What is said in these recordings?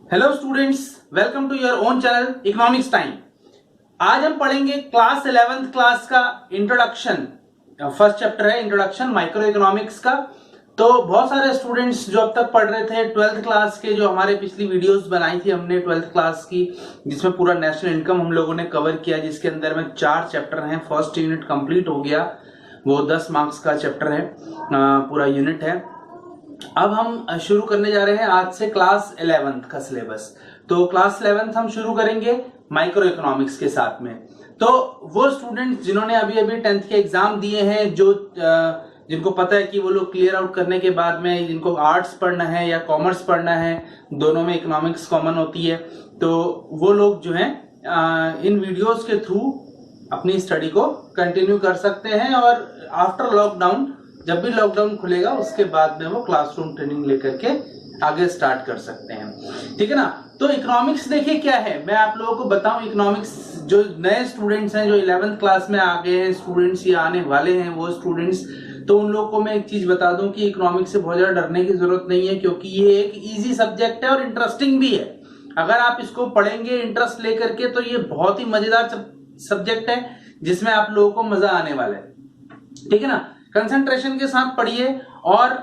Hello students, welcome to your own channel economics time. आज हम पढ़ेंगे क्लास 11th क्लास का इंट्रोडक्शन। फर्स्ट चैप्टर है इंट्रोडक्शन माइक्रो इकोनॉमिक्स का। तो बहुत सारे स्टूडेंट्स जो अब तक पढ़ रहे थे 12th क्लास के, जो हमारे पिछली वीडियोस बनाई थी हमने 12th क्लास की, जिसमें पूरा नेशनल इनकम हम लोगों ने कवर किया, जिसके अंदर में 4 चैप्टर हैं। फर्स्ट यूनिट कंप्लीट हो गया, वो 10 मार्क्स का चैप्टर है, पूरा यूनिट है। अब हम शुरू करने जा रहे हैं आज से क्लास 11th का सिलेबस। तो क्लास 11th हम शुरू करेंगे माइक्रो इकोनॉमिक्स के साथ में। तो वो स्टूडेंट्स जिन्होंने अभी 10th के एग्जाम दिए हैं, जो जिनको पता है कि वो लोग क्लियर आउट करने के बाद में जिनको आर्ट्स पढ़ना है या कॉमर्स पढ़ना है, दोनों में इकोनॉमिक्स कॉमन होती है, तो वो लोग जो है इन वीडियोस के थ्रू अपनी स्टडी को कंटिन्यू कर सकते हैं। और आफ्टर लॉकडाउन, जब भी लॉकडाउन खुलेगा उसके बाद में वो क्लासरूम ट्रेनिंग लेकर के आगे स्टार्ट कर सकते हैं। ठीक है ना। तो इकोनॉमिक्स देखिए क्या है, मैं आप लोगों को बताऊं। इकोनॉमिक्स जो नए स्टूडेंट्स हैं, जो 11th क्लास में आ गए हैं स्टूडेंट्स या आने वाले हैं वो स्टूडेंट्स, तो उन लोगों को मैं एक चीज बता दूं कि इकोनॉमिक्स से बहुत ज्यादा डरने की जरूरत नहीं है, क्योंकि ये एक इजी सब्जेक्ट है और इंटरेस्टिंग भी है। अगर आप इसको पढ़ेंगे इंटरेस्ट लेकर के, तो ये बहुत ही मजेदार सब्जेक्ट है जिसमें आप लोगों को मजा आने वाला है। ठीक है ना। कंसंट्रेशन के साथ पढ़िए और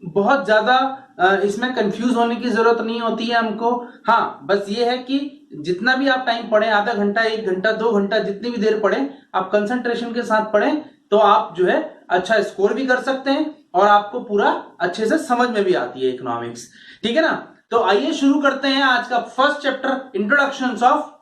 बहुत ज्यादा इसमें कंफ्यूज होने की जरूरत नहीं होती है हमको। हाँ, बस ये है कि जितना भी आप टाइम पढ़ें, आधा घंटा, 1 घंटा, 2 घंटा, जितनी भी देर पढ़ें, आप कंसंट्रेशन के साथ पढ़ें तो आप जो है अच्छा स्कोर भी कर सकते हैं और आपको पूरा अच्छे से समझ में भी आती है इकोनॉमिक्स। ठीक है ना। तो आइए शुरू करते हैं आज का first chapter, introduction of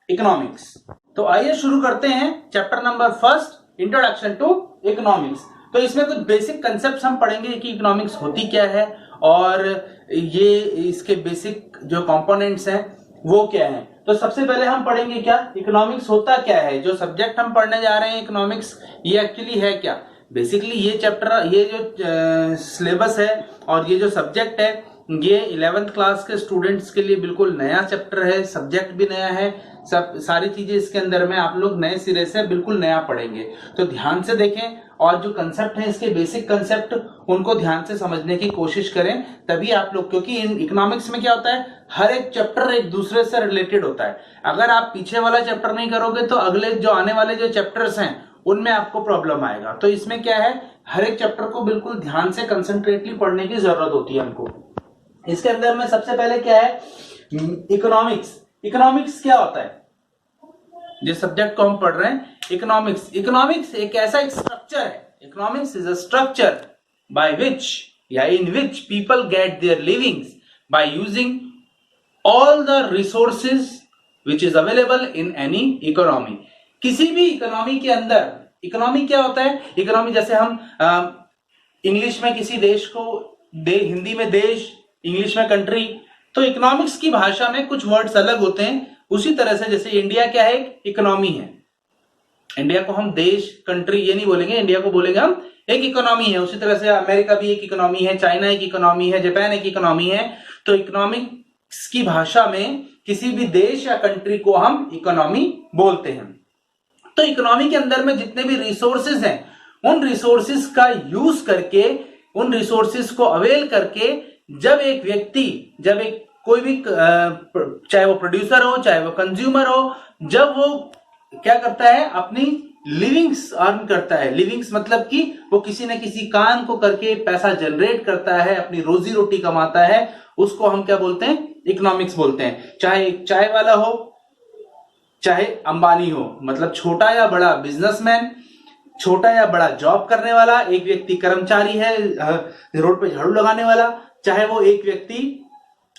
economics. तो आइए शुरू करते हैं chapter number first, introduction to economics. तो इसमें कुछ बेसिक कंसेप्ट्स हम पढ़ेंगे कि इकोनॉमिक्स होती क्या है और ये इसके बेसिक जो कंपोनेंट्स हैं वो क्या है। तो सबसे पहले हम पढ़ेंगे क्या इकोनॉमिक्स होता क्या है। जो सब्जेक्ट हम पढ़ने जा रहे हैं इकोनॉमिक्स, ये एक्चुअली है क्या। बेसिकली ये चैप्टर, ये जो सिलेबस है और ये जो सब्जेक्ट है, ये 11th क्लास के स्टूडेंट्स के लिए बिल्कुल नया चैप्टर है, सब्जेक्ट भी नया है, सब सारी चीजें इसके अंदर में आप लोग नए सिरे से बिल्कुल नया पढ़ेंगे। तो ध्यान से देखें और जो कंसेप्ट है, इसके बेसिक कंसेप्ट, उनको ध्यान से समझने की कोशिश करें, तभी आप लोग, क्योंकि इन इकोनॉमिक्स में क्या होता है, हर एक चैप्टर एक दूसरे से रिलेटेड होता है। अगर आप पीछे वाला चैप्टर नहीं करोगे तो अगले जो आने वाले जो चैप्टर्स हैं उनमें आपको प्रॉब्लम आएगा। तो इसमें क्या है, हर एक चैप्टर को बिल्कुल ध्यान से कंसंट्रेटली पढ़ने की जरूरत होती है हमको। इसके अंदर में सबसे पहले क्या है, इकोनॉमिक्स। इकोनॉमिक्स क्या होता है, जिस सब्जेक्ट को हम पढ़ रहे हैं इकोनॉमिक्स। इकोनॉमिक्स एक ऐसा एक स्ट्रक्चर है, economics is a structure by which या in which people get their livings by using all the resources which is available in any economy. किसी भी इकोनॉमी के अंदर, इकोनॉमी क्या होता है, इकोनॉमी जैसे हम इंग्लिश में किसी देश को हिंदी में देश, इंग्लिश में कंट्री, तो इकोनॉमिक्स की भाषा में कुछ वर्ड्स अलग होते हैं। उसी तरह से जैसे इंडिया क्या है, इकोनॉमी है। इंडिया को हम देश, कंट्री ये नहीं बोलेंगे, इंडिया को बोलेंगे हम एक इकोनॉमी है। उसी तरह से अमेरिका भी एक इकोनॉमी है, चाइना एक इकोनॉमी है, जापान एक इकोनॉमी है। तो इकोनॉमिक्स की भाषा में किसी भी देश या कंट्री को हम इकोनॉमी बोलते हैं। तो इकोनॉमी के अंदर में जितने भी रिसोर्सेज हैं, उन रिसोर्सेज का यूज करके, उन रिसोर्सेज को अवेल करके, जब एक व्यक्ति, जब एक कोई भी, चाहे वो प्रोड्यूसर हो चाहे वो कंज्यूमर हो, जब वो क्या करता है, अपनी लिविंग्स अर्न करता है। लिविंग्स मतलब कि वो किसी न किसी काम को करके पैसा जनरेट करता है, अपनी रोजी रोटी कमाता है, उसको हम क्या बोलते हैं, इकोनॉमिक्स बोलते हैं। चाहे चाय वाला हो चाहे अंबानी हो, मतलब छोटा या बड़ा बिजनेसमैन, छोटा या बड़ा जॉब करने वाला, एक व्यक्ति कर्मचारी है रोड पे झाड़ू लगाने वाला, चाहे वो एक व्यक्ति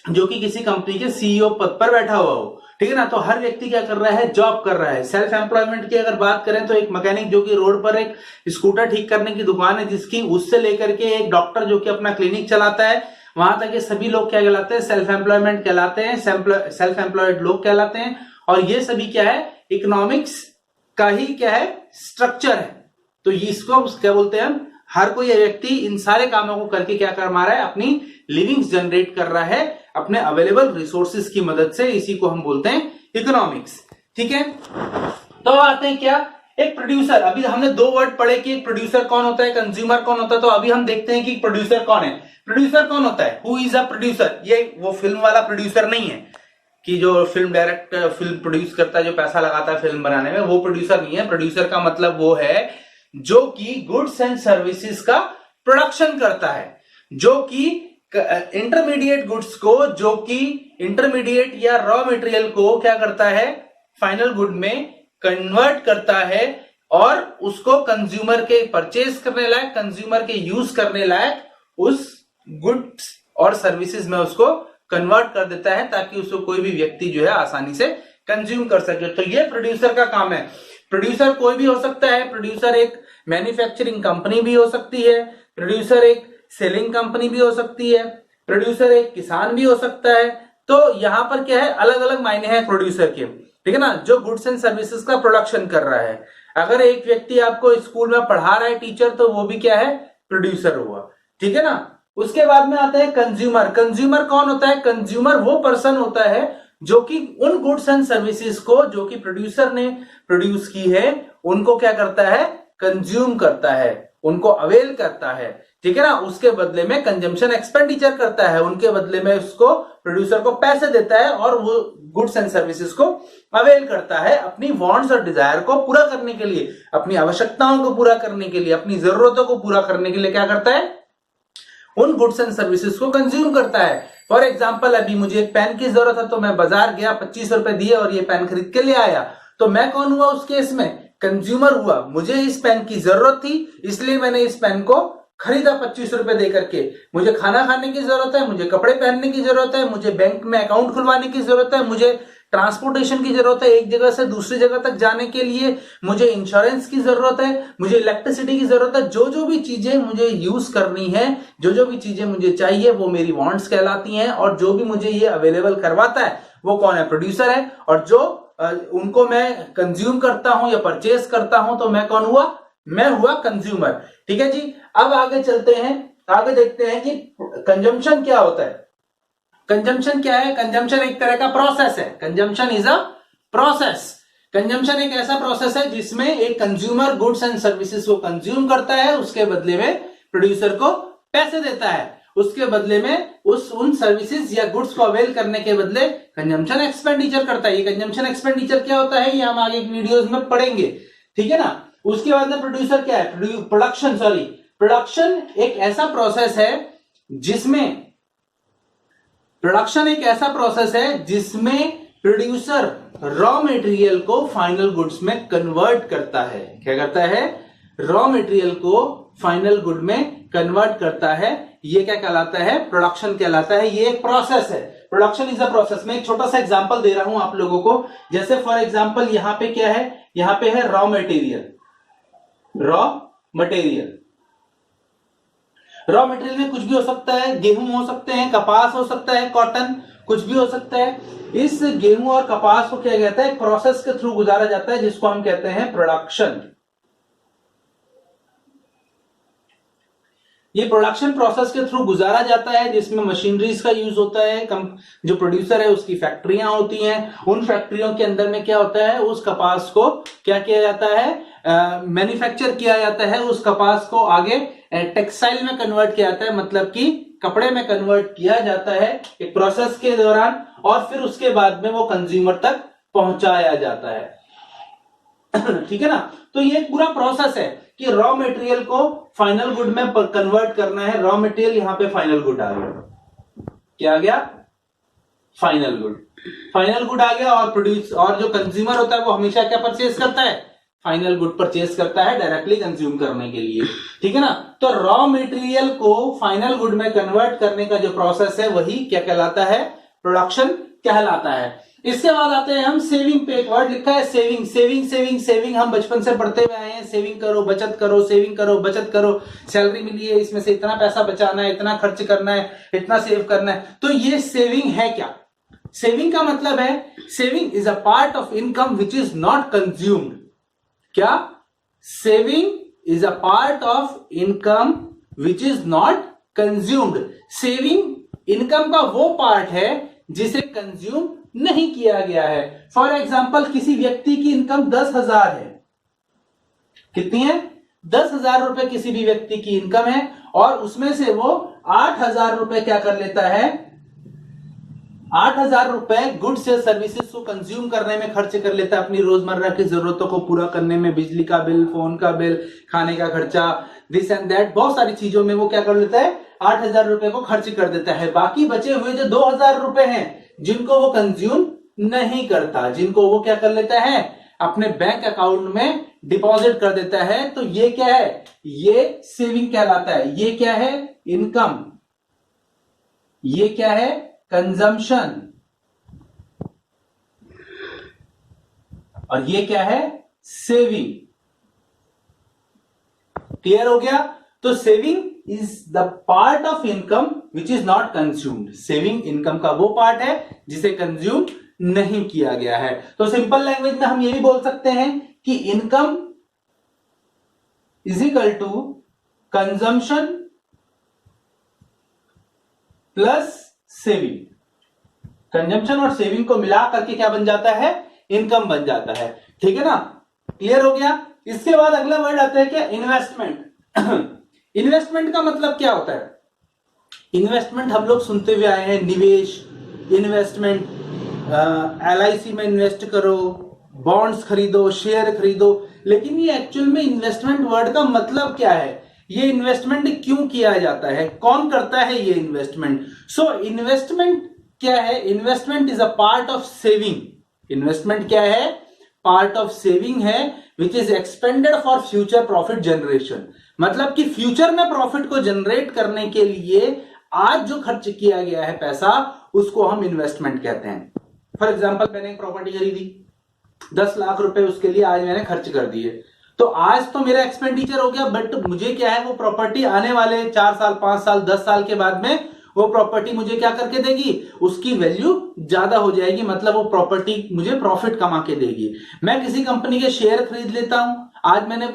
जो कि किसी कंपनी के सीईओ पद पर बैठा हुआ हो। ठीक है ना। तो हर व्यक्ति क्या कर रहा है, जॉब कर रहा है। सेल्फ एम्प्लॉयमेंट की अगर बात करें तो एक मैकेनिक जो कि रोड पर एक स्कूटर ठीक करने की दुकान है जिसकी, उससे लेकर के एक डॉक्टर जो कि अपना क्लिनिक चलाता है, वहां तक ये सभी लोग क्या कहलाते हैं, सेल्फ एम्प्लॉयमेंट कहलाते हैं, सेल्फ एम्प्लॉयड लोग कहलाते हैं। और ये सभी क्या है, इकोनॉमिक्स का ही क्या है, स्ट्रक्चर है। तो इसको क्या बोलते हैं हम, हर कोई व्यक्ति इन सारे कामों को करके क्या कर रहा है, अपनी लिविंग्स जनरेट कर रहा है अपने अवेलेबल रिसोर्सेज की मदद से। इसी को हम बोलते हैं इकोनॉमिक्स। ठीक है। तो आते हैं क्या, एक प्रोड्यूसर, अभी हमने दो वर्ड पढ़े कि एक प्रोड्यूसर कौन होता है, कंज्यूमर कौन होता है, तो अभी हम देखते हैं कि प्रोड्यूसर कौन है। प्रोड्यूसर कौन होता है, हु इज अ प्रोड्यूसर। ये वो फिल्म वाला प्रोड्यूसर नहीं है कि जो फिल्म डायरेक्ट फिल्म प्रोड्यूस करता है, जो पैसा लगाता है फिल्म बनाने में, वो प्रोड्यूसर नहीं है। प्रोड्यूसर का मतलब वो है जो कि गुड्स एंड सर्विसेज का प्रोडक्शन करता है, जो कि इंटरमीडिएट गुड्स को, जो कि इंटरमीडिएट या रॉ मटेरियल को क्या करता है, फाइनल गुड में कन्वर्ट करता है और उसको कंज्यूमर के परचेज करने लायक, कंज्यूमर के यूज करने लायक उस गुड्स और सर्विसेज में उसको कन्वर्ट कर देता है, ताकि उसको कोई भी व्यक्ति जो है आसानी से कंज्यूम कर सके। तो ये प्रोड्यूसर का काम है। प्रोड्यूसर कोई भी हो सकता है। प्रोड्यूसर एक मैन्युफैक्चरिंग कंपनी भी हो सकती है, प्रोड्यूसर एक सेलिंग कंपनी भी हो सकती है, प्रोड्यूसर एक किसान भी हो सकता है। तो यहां पर क्या है, अलग अलग मायने हैं प्रोड्यूसर के, ठीक है ना, जो गुड्स एंड सर्विसेज का प्रोडक्शन कर रहा है। अगर एक व्यक्ति आपको स्कूल में पढ़ा रहा है, टीचर, तो वो भी क्या है, प्रोड्यूसर हुआ, ठीक है ना। उसके बाद में आता है कंज्यूमर। कंज्यूमर कौन होता है, कंज्यूमर वो पर्सन होता है जो कि उन गुड्स एंड सर्विसेज को जो कि प्रोड्यूसर ने प्रोड्यूस की है, उनको क्या करता है, कंज्यूम करता है, उनको अवेल करता है, ठीक है ना। उसके बदले में कंजम्पशन एक्सपेंडिचर करता है, उनके बदले में उसको प्रोड्यूसर को पैसे देता है और वो गुड्स एंड सर्विसेज को अवेल करता है अपनी वांट्स और डिजायर को पूरा करने के लिए, अपनी आवश्यकताओं को पूरा करने के लिए, अपनी जरूरतों को पूरा करने के लिए क्या करता है, उन गुड्स एंड सर्विसेज को कंज्यूम करता है। फॉर एग्जाम्पल, अभी मुझे एक पेन की जरूरत है, तो मैं बाजार गया, 25 रुपए दिए और ये पेन खरीद के ले आया, तो मैं कौन हुआ उस केस में, कंज्यूमर हुआ। मुझे इस पेन की जरूरत थी, इसलिए मैंने इस पेन को खरीदा 25 रुपए दे करके। मुझे खाना खाने की जरूरत है, मुझे कपड़े पहनने की जरूरत है, मुझे बैंक में अकाउंट खुलवाने की जरूरत है, मुझे ट्रांसपोर्टेशन की जरूरत है, एक जगह से दूसरी जगह तक जाने के लिए मुझे इंश्योरेंस की जरूरत है, मुझे इलेक्ट्रिसिटी की जरूरत है। जो जो भी चीजें मुझे यूज करनी है, जो जो भी चीजें मुझे चाहिए, वो मेरी वांट्स कहलाती हैं। और जो भी मुझे ये अवेलेबल करवाता है वो कौन है, प्रोड्यूसर है। और जो उनको मैं कंज्यूम करता हूं या परचेज करता हूं, तो मैं कौन हुआ, मैं हुआ कंज्यूमर, ठीक है जी। अब आगे चलते हैं, आगे देखते हैं कि कंजम्पशन क्या होता है। कंजम्पशन क्या है, कंजम्पशन एक तरह का प्रोसेस है। Consumption is a process. Consumption एक ऐसा प्रोसेस है जिसमें एक कंज्यूमर गुड्स एंड सर्विसेज को कंज्यूम करता है, उसके बदले में प्रोड्यूसर को पैसे देता है, उसके बदले में उन सर्विसेज या गुड्स को अवेल करने के बदले कंजम्पशन एक्सपेंडिचर करता है। ये कंजम्पशन एक्सपेंडिचर क्या होता है, ये हम आगे वीडियोस में पढ़ेंगे, ठीक है ना। उसके बाद में प्रोड्यूसर क्या है, प्रोडक्शन एक ऐसा प्रोसेस है जिसमें प्रोड्यूसर रॉ मटेरियल को फाइनल गुड्स में कन्वर्ट करता है। क्या करता है, रॉ मटेरियल को फाइनल गुड में कन्वर्ट करता है। ये क्या कहलाता है, प्रोडक्शन कहलाता है। ये एक प्रोसेस है, प्रोडक्शन इज अ प्रोसेस। मैं एक छोटा सा एग्जांपल दे रहा हूं आप लोगों को। जैसे फॉर एग्जांपल यहां पे क्या है, यहां पे है रॉ मटेरियल। रॉ मटेरियल में कुछ भी हो सकता है, गेहूं हो सकते हैं, कपास हो सकता है, कॉटन, कुछ भी हो सकता है। इस गेहूं और कपास को क्या कहता है, एक प्रोसेस के थ्रू गुजारा जाता है जिसको हम कहते हैं प्रोडक्शन। ये प्रोडक्शन प्रोसेस के थ्रू गुजारा जाता है जिसमें मशीनरीज का यूज होता है। जो प्रोड्यूसर है उसकी फैक्ट्रियां होती हैं, उन फैक्ट्रियों के अंदर में क्या होता है, उस कपास को क्या किया जाता है, मैन्युफैक्चर किया जाता है। उस कपास को आगे टेक्सटाइल में कन्वर्ट किया जाता है, मतलब कि कपड़े में कन्वर्ट किया जाता है एक प्रोसेस के दौरान, और फिर उसके बाद में वो कंज्यूमर तक पहुंचाया जाता है ठीक है ना। तो ये पूरा प्रोसेस है कि रॉ मटेरियल को फाइनल गुड में कन्वर्ट करना है। रॉ मटेरियल यहां पे फाइनल गुड आ गया, क्या आ गया, फाइनल गुड आ गया। और जो कंज्यूमर होता है वो हमेशा क्या परचेज करता है, फाइनल गुड परचेज करता है डायरेक्टली कंज्यूम करने के लिए, ठीक है ना। तो रॉ मटेरियल को फाइनल गुड में कन्वर्ट करने का जो प्रोसेस है वही क्या कहलाता है, प्रोडक्शन कहलाता है। इसके बाद आते हैं हम सेविंग पे। एक वर्ड लिखा है सेविंग। हम बचपन से पढ़ते हुए आए हैं, सेविंग करो, बचत करो, सेविंग करो, बचत करो। सैलरी मिली है, इसमें से इतना पैसा बचाना है, इतना खर्च करना है, इतना सेव करना है। तो ये सेविंग है क्या, सेविंग का मतलब है, saving is a part of income which is not consumed. क्या, saving is a part of income which is not consumed. Saving income का वो पार्ट है जिसे कंज्यूम नहीं किया गया है। फॉर एग्जाम्पल, किसी व्यक्ति की इनकम 10,000 है, कितनी है? 10,000 रुपए किसी भी व्यक्ति की इनकम है और उसमें से वो 8,000 रुपए क्या कर लेता है? 8,000 रुपए गुड्स या सर्विसेज को कंज्यूम करने में खर्च कर लेता है, अपनी रोजमर्रा की जरूरतों को पूरा करने में, बिजली का बिल, फोन का बिल, खाने का खर्चा, दिस एंड दैट, बहुत सारी चीजों में वो क्या कर लेता है? 8,000 रुपए को खर्च कर देता है। बाकी बचे हुए जो 2,000 रुपए हैं जिनको वो कंज्यूम नहीं करता, जिनको वो क्या कर लेता है? अपने बैंक अकाउंट में डिपॉजिट कर देता है। तो ये क्या है? ये सेविंग कहलाता है। ये क्या है? इनकम। ये क्या है? कंजम्पशन। और ये क्या है? सेविंग। क्लियर हो गया? तो saving is the part of income which is not consumed. Saving income का वो पार्ट है जिसे कंज्यूम नहीं किया गया है। तो सिंपल लैंग्वेज में हम ये भी बोल सकते हैं कि income is equal to consumption plus saving. Consumption और सेविंग को मिला करके क्या बन जाता है? इनकम बन जाता है। ठीक है ना? क्लियर हो गया? इसके बाद अगला वर्ड आता है क्या? इन्वेस्टमेंट। इन्वेस्टमेंट का मतलब क्या होता है? इन्वेस्टमेंट हम लोग सुनते हुए आए हैं, निवेश, इन्वेस्टमेंट, LIC में इन्वेस्ट करो, बॉन्ड्स खरीदो, शेयर खरीदो। लेकिन ये एक्चुअल में इन्वेस्टमेंट वर्ड का मतलब क्या है? ये इन्वेस्टमेंट क्यों किया जाता है? कौन करता है ये इन्वेस्टमेंट? सो इन्वेस्टमेंट क्या है? Investment is a part of saving. Investment क्या है? पार्ट ऑफ सेविंग है which is expanded for future profit generation. मतलब कि फ्यूचर में प्रॉफिट को जनरेट करने के लिए आज जो खर्च किया गया है पैसा, उसको हम इन्वेस्टमेंट कहते हैं। फॉर एग्जाम्पल, मैंने एक प्रॉपर्टी खरीदी, 10 लाख रुपए उसके लिए आज मैंने खर्च कर दिए। तो आज तो मेरा एक्सपेंडिचर हो गया, बट मुझे क्या है? वो प्रॉपर्टी आने वाले 4 साल, 5 साल, 10 साल के बाद में वो प्रॉपर्टी मुझे क्या करके देगी? उसकी वैल्यू ज्यादा हो जाएगी। मतलब वो प्रॉपर्टी मुझे प्रॉफिट कमा के देगी। मैं किसी कंपनी के शेयर खरीद लेता हूं, आज मैंने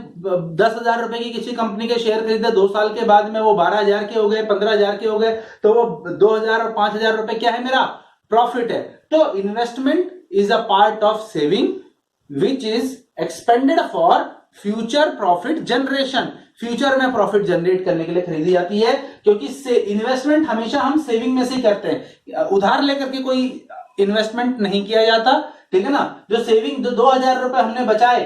10,000 रुपए की किसी कंपनी के शेयर खरीदे, 2 साल के बाद में वो 12,000 के हो गए, 15,000 के हो गए, तो वो 2,000 और 5,000 रुपए क्या है? मेरा प्रॉफिट है। तो investment is a part of saving which is expanded for future profit generation. Future में प्रॉफिट जनरेट करने के लिए खरीदी जाती है, क्योंकि इन्वेस्टमेंट हमेशा हम सेविंग में से ही करते हैं। उधार लेकर के कोई इन्वेस्टमेंट नहीं किया जाता। ठीक है ना? जो सेविंग 2,000 रुपए हमने बचाए,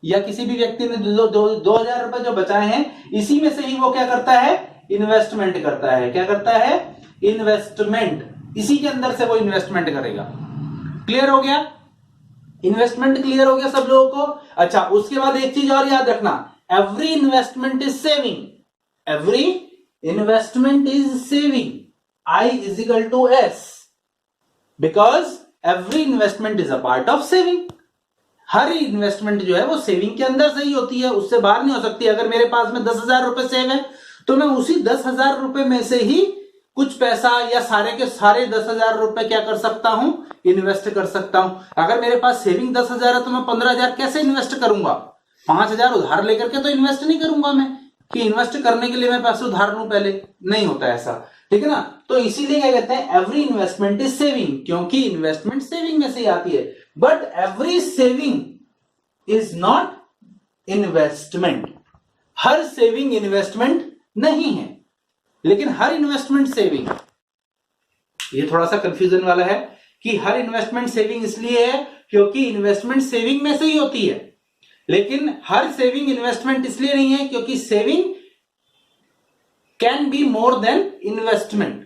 या किसी भी व्यक्ति ने 2,000 रुपए जो बचाए हैं, इसी में से ही वो क्या करता है? इन्वेस्टमेंट करता है। क्या करता है? इन्वेस्टमेंट। इसी के अंदर से वो इन्वेस्टमेंट करेगा। क्लियर हो गया? इन्वेस्टमेंट क्लियर हो गया सब लोगों को? अच्छा, उसके बाद एक चीज और याद रखना, every investment is saving. Every investment is saving. I is equal to S, because every investment is a part of saving. Her investment जो है वो सेविंग के अंदर से ही होती है, उससे बाहर नहीं हो सकती। अगर मेरे पास में 10,000 रुपए सेव है, तो मैं उसी 10,000 रुपए में से ही कुछ पैसा या सारे के सारे 10,000 रुपए क्या कर सकता हूं? इन्वेस्ट कर सकता हूं। अगर मेरे पास सेविंग 10,000 है, तो मैं 15,000 कैसे इन्वेस्ट करूंगा? 5,000 उधार लेकर के तो इन्वेस्ट नहीं करूंगा मैं, कि इन्वेस्ट करने के लिए मैं पैसे उधार लूं पहले। नहीं होता ऐसा। ठीक है ना? तो इसीलिए क्या कहते हैं? एवरी इन्वेस्टमेंट इज सेविंग, क्योंकि इन्वेस्टमेंट सेविंग में से ही आती है। But every saving is not investment. Her saving investment नहीं है, लेकिन हर इन्वेस्टमेंट सेविंग। ये थोड़ा सा कंफ्यूजन वाला है कि हर इन्वेस्टमेंट सेविंग इसलिए है क्योंकि इन्वेस्टमेंट सेविंग में से ही होती है, लेकिन हर सेविंग इन्वेस्टमेंट इसलिए नहीं है क्योंकि saving can be more than investment.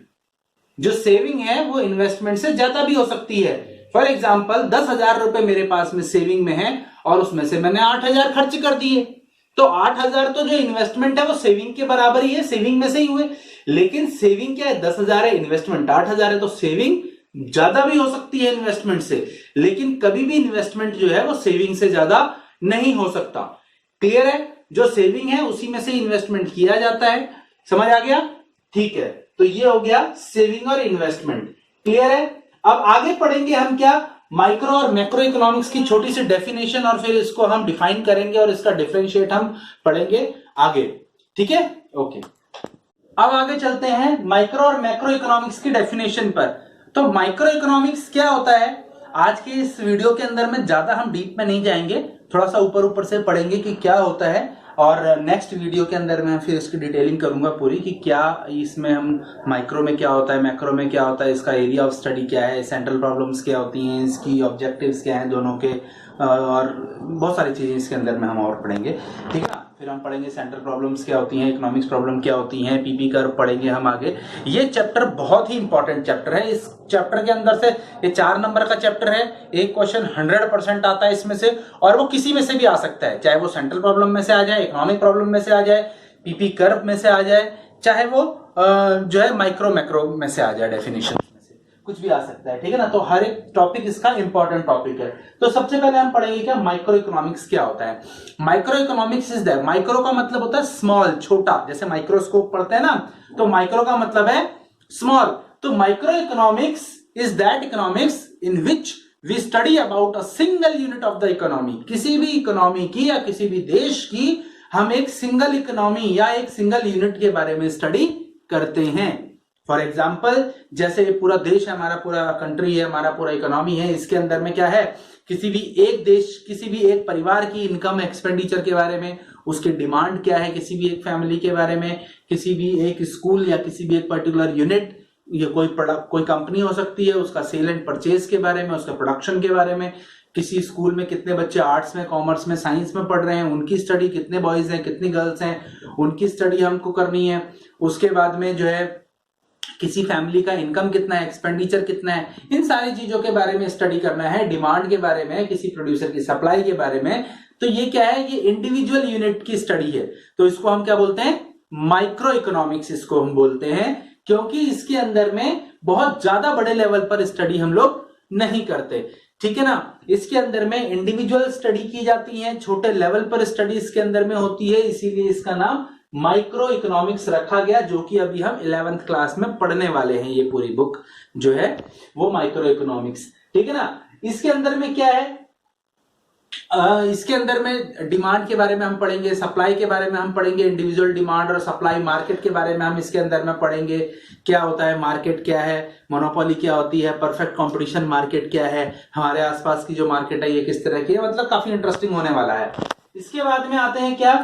जो सेविंग है वो इन्वेस्टमेंट से ज्यादा भी हो सकती है। फॉर एग्जाम्पल, 10,000 रुपए मेरे पास में सेविंग में है और उसमें से मैंने 8,000 खर्च कर दिए, तो 8,000 तो जो इन्वेस्टमेंट है वो सेविंग के बराबर ही है, सेविंग में से ही हुए। लेकिन सेविंग क्या है? 10,000 है, इन्वेस्टमेंट 8,000 है, तो सेविंग ज्यादा भी हो सकती है इन्वेस्टमेंट से, लेकिन कभी भी इन्वेस्टमेंट जो है वो सेविंग से ज्यादा नहीं हो सकता। क्लियर है? जो सेविंग है उसी में से इन्वेस्टमेंट किया जाता है। समझ आ गया? ठीक है, तो ये हो गया सेविंग और इन्वेस्टमेंट। क्लियर है? अब आगे पढ़ेंगे हम क्या? माइक्रो और मैक्रो इकोनॉमिक्स की छोटी सी डेफिनेशन, और फिर इसको हम डिफाइन करेंगे और इसका डिफरेंशिएट हम पढ़ेंगे आगे। ठीक है? ओके, अब आगे चलते हैं माइक्रो और मैक्रो इकोनॉमिक्स की डेफिनेशन पर। तो माइक्रो इकोनॉमिक्स क्या होता है? आज के इस वीडियो के अंदर में ज्यादा हम डीप में नहीं जाएंगे, थोड़ा सा ऊपर ऊपर से पढ़ेंगे कि क्या होता है, और नेक्स्ट वीडियो के अंदर मैं फिर इसकी डिटेलिंग करूंगा पूरी कि क्या इसमें हम माइक्रो में क्या होता है, मैक्रो में क्या होता है, इसका एरिया ऑफ स्टडी क्या है, सेंट्रल प्रॉब्लम्स क्या होती हैं, इसकी ऑब्जेक्टिव्स क्या हैं दोनों के, और बहुत सारी चीजें इसके अंदर में हम और पढ़ेंगे, ठीक है ना। फिर हम पढ़ेंगे सेंट्रल प्रॉब्लम्स क्या होती हैं, इकोनॉमिक्स प्रॉब्लम क्या होती हैं, पीपी कर्व पढ़ेंगे हम आगे। ये चैप्टर बहुत ही इंपॉर्टेंट चैप्टर है। इस चैप्टर के अंदर से ये 4 नंबर का चैप्टर है, एक क्वेश्चन 100% आता है इसमें से, और वो किसी में से भी आ सकता है, चाहे वो सेंट्रल प्रॉब्लम में से आ जाए, इकोनॉमिक प्रॉब्लम में से आ जाए, पीपी कर्व में से आ जाए, चाहे वो जो है माइक्रो मैक्रो में से आ जाए, डेफिनेशन कुछ भी आ सकता है, ठीक है ना। तो हर एक टॉपिक इसका इंपॉर्टेंट टॉपिक है। तो सबसे पहले हम पढ़ेंगे क्या माइक्रो इकोनॉमिक्स क्या होता है। Micro economics is that, micro का मतलब होता है स्मॉल, छोटा, जैसे माइक्रोस्कोप पढ़ते हैं ना, तो माइक्रो का मतलब है स्मॉल। तो micro economics is that economics in which we study about a single unit of the economy. किसी भी इकोनॉमी की या किसी भी देश की हम एक सिंगल इकोनॉमी या एक सिंगल यूनिट के बारे में स्टडी करते हैं। फॉर एग्जाम्पल, जैसे पूरा देश है हमारा, पूरा कंट्री है हमारा, पूरा इकोनॉमी है, इसके अंदर में क्या है, किसी भी एक देश, किसी भी एक परिवार की इनकम एक्सपेंडिचर के बारे में, उसकी डिमांड क्या है किसी भी एक फैमिली के बारे में, किसी भी एक स्कूल या किसी भी एक पर्टिकुलर यूनिट, ये कोई कंपनी हो सकती है, उसका सेल एंड परचेज के बारे में, उसका प्रोडक्शन के बारे में, किसी स्कूल में कितने बच्चे आर्ट्स में, कॉमर्स में, साइंस में पढ़ रहे हैं, उनकी स्टडी, कितने बॉयज हैं कितनी गर्ल्स हैं, उनकी स्टडी हमको करनी है। उसके बाद में जो है किसी फैमिली का इनकम कितना है, एक्सपेंडिचर कितना है, इन सारी चीजों के बारे में स्टडी करना है। डिमांड के बारे में, किसी प्रोड्यूसर की सप्लाई के बारे में। तो ये क्या है, ये इंडिविजुअल यूनिट की स्टडी है, तो इसको हम क्या बोलते हैं, माइक्रो इकोनॉमिक्स इसको हम बोलते हैं, क्योंकि इसके अंदर में बहुत ज्यादा बड़े लेवल पर स्टडी हम लोग नहीं करते, ठीक है ना। इसके अंदर में इंडिविजुअल स्टडी की जाती है, छोटे लेवल पर स्टडी इसके अंदर में होती है, इसीलिए इसका नाम माइक्रो इकोनॉमिक्स रखा गया, जो कि अभी हम 11th क्लास में पढ़ने वाले हैं। ये पूरी बुक जो है वो माइक्रो इकोनॉमिक्स, ठीक है ना। इसके अंदर में क्या है, इसके अंदर में डिमांड के बारे में हम पढ़ेंगे, सप्लाई के बारे में हम पढ़ेंगे, इंडिविजुअल डिमांड और सप्लाई, मार्केट के बारे में हम इसके अंदर में पढ़ेंगे, क्या होता है मार्केट, क्या है मोनोपोली, क्या होती है परफेक्ट कंपटीशन मार्केट, क्या है हमारे आसपास की जो मार्केट है ये किस तरह की है, मतलब काफी इंटरेस्टिंग होने वाला है। इसके बाद में आते हैं क्या,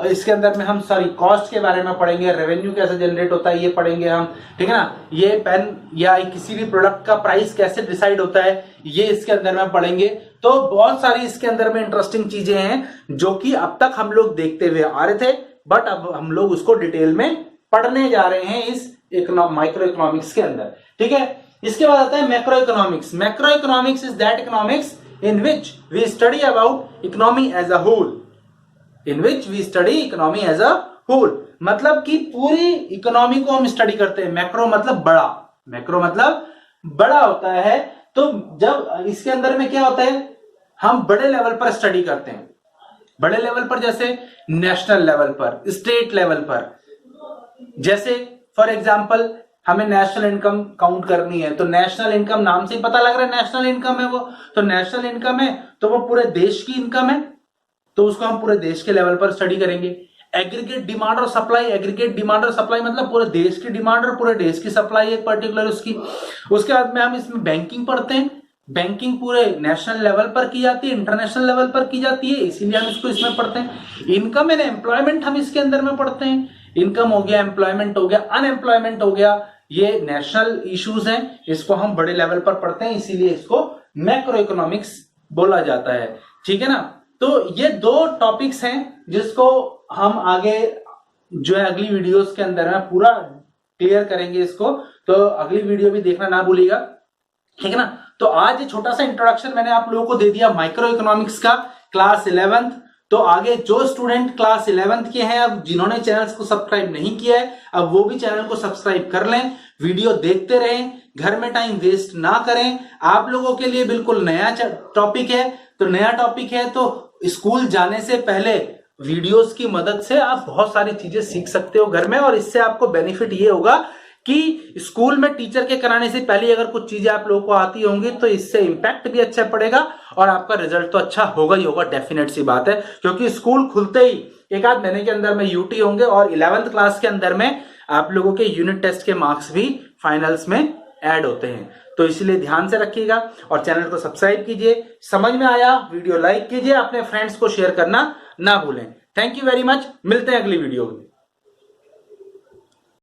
इसके अंदर में हम कॉस्ट के बारे में पढ़ेंगे, रेवेन्यू कैसे जनरेट होता है ये पढ़ेंगे हम, ठीक है ना। ये पेन या किसी भी प्रोडक्ट का प्राइस कैसे डिसाइड होता है ये इसके अंदर में पढ़ेंगे। तो बहुत सारी इसके अंदर में इंटरेस्टिंग चीजें हैं जो कि अब तक हम लोग देखते हुए आ रहे थे, बट अब हम लोग उसको डिटेल में पढ़ने जा रहे हैं इस माइक्रो इकोनॉमिक्स के अंदर, ठीक है। इसके बाद आता है macro economics. Macro economics is that economics in which we study about economy as a whole, in which we study economy as a whole, मतलब कि पूरी इकोनॉमी को हम स्टडी करते हैं। मैक्रो मतलब बड़ा, मैक्रो मतलब बड़ा होता है। तो जब इसके अंदर में क्या होता है, हम बड़े लेवल पर स्टडी करते हैं, बड़े लेवल पर जैसे नेशनल लेवल पर, स्टेट लेवल पर, जैसे फॉर एग्जांपल हमें नेशनल इनकम काउंट करनी है, तो नेशनल इनकम नाम से ही पता लग रहा है नेशनल इनकम है वो, तो नेशनल इनकम है तो वो पूरे देश की इनकम है, तो उसको हम पूरे देश के लेवल पर स्टडी करेंगे। एग्रीगेट डिमांड और सप्लाई, एग्रीगेट डिमांड और सप्लाई मतलब पूरे देश की डिमांड और पूरे देश की सप्लाई एक पर्टिकुलर उसकी। उसके बाद में हम इसमें बैंकिंग पढ़ते हैं, बैंकिंग पूरे नेशनल लेवल पर की जाती है, इंटरनेशनल लेवल पर की जाती है, इसीलिए हम इसको इसमें पढ़ते हैं। इनकम एंड एम्प्लॉयमेंट हम इसके अंदर में पढ़ते हैं, इनकम हो गया, एम्प्लॉयमेंट हो गया, अनएम्प्लॉयमेंट हो गया, ये नेशनल इश्यूज हैं, इसको हम बड़े लेवल पर पढ़ते हैं, इसीलिए इसको मैक्रो इकोनॉमिक्स बोला जाता है, ठीक है ना। तो ये दो टॉपिक्स हैं जिसको हम आगे जो है अगली वीडियोस के अंदर में पूरा क्लियर करेंगे इसको, तो अगली वीडियो भी देखना ना भूलिएगा, ठीक है ना। तो आज ये छोटा सा इंट्रोडक्शन मैंने आप लोगों को दे दिया माइक्रो इकोनॉमिक्स का, क्लास 11th। तो आगे जो स्टूडेंट क्लास 11th के हैं, अब जिन्होंने चैनल को सब्सक्राइब नहीं किया है, अब वो भी चैनल को सब्सक्राइब कर लें, वीडियो देखते रहें, घर में टाइम वेस्ट ना करें। आप लोगों के लिए बिल्कुल नया टॉपिक है, तो नया टॉपिक है तो स्कूल जाने से पहले वीडियोस की मदद से आप बहुत सारी चीजें सीख सकते हो घर में, और इससे आपको बेनिफिट ये होगा कि स्कूल में टीचर के कराने से पहले अगर कुछ चीजें आप लोगों को आती होंगी तो इससे इंपैक्ट भी अच्छा पड़ेगा और आपका रिजल्ट तो अच्छा होगा ही होगा, डेफिनेट सी बात है। क्योंकि स्कूल खुलते ही एक आध महीने के अंदर में यूटी होंगे और 11th क्लास के अंदर में आप लोगों के यूनिट टेस्ट के मार्क्स भी फाइनल्स में ऐड होते हैं। तो इसलिए ध्यान से रखिएगा और चैनल को सब्सक्राइब कीजिए। समझ में आया वीडियो लाइक कीजिए, अपने फ्रेंड्स को शेयर करना ना भूलें। थैंक यू वेरी मच, मिलते हैं अगली वीडियो में।